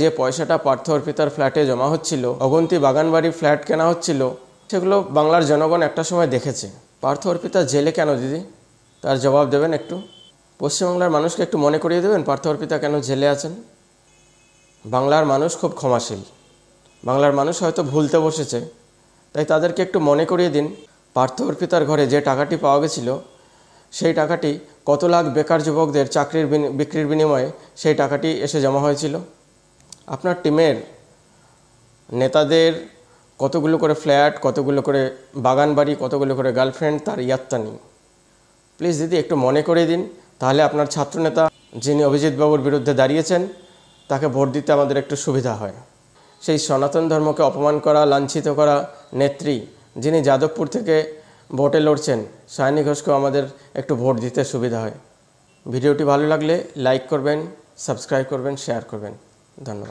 যে পয়সাটা পার্থ অর্পিতার ফ্ল্যাটে জমা হচ্ছিল, অগুন্তি বাগানবাড়ি ফ্ল্যাট কেনা হচ্ছিল, সেগুলো বাংলার জনগণ একটা সময় দেখেছে। পার্থ অর্পিতা জেলে কেন দিদি? তার জবাব দেবেন একটু? পশ্চিমবাংলার মানুষকে একটু মনে করিয়ে দেবেন পার্থ অর্পিতা কেন জেলে আছেন? বাংলার মানুষ খুব ক্ষমাশীল, বাংলার মানুষ হয়তো ভুলতে বসেছে, তাই তাদেরকে একটু মনে করিয়ে দিন পার্থ অর্পিতার ঘরে যে টাকাটি পাওয়া গেছিল, সেই টাকাটি কত লাখ বেকার যুবকদের চাকরির বিক্রির বিনিময়ে সেই টাকাটি এসে জমা হয়েছিল। আপনার টিমের নেতাদের কতগুলো করে ফ্ল্যাট, কতগুলো করে বাগান বাড়ি, কতগুলো করে গার্লফ্রেন্ড, তার ইয়াত্তা নেই। প্লিজ দিদি একটু মনে করিয়ে দিন, তাহলে আপনার ছাত্রনেতা যিনি অভিজিৎবাবুর বিরুদ্ধে দাঁড়িয়েছেন তাকে ভোট দিতে আমাদের একটু সুবিধা হয়। সেই সনাতন ধর্মকে অপমান করা, লাঞ্ছিত করা নেত্রী যিনি যাদবপুর থেকে ভোটে লড়ছেন, সায়নী ঘোষকেও আমাদের একটু ভোট দিতে সুবিধা হয়। ভিডিওটি ভালো লাগলে লাইক করবেন, সাবস্ক্রাইব করবেন, শেয়ার করবেন। ধন্যবাদ।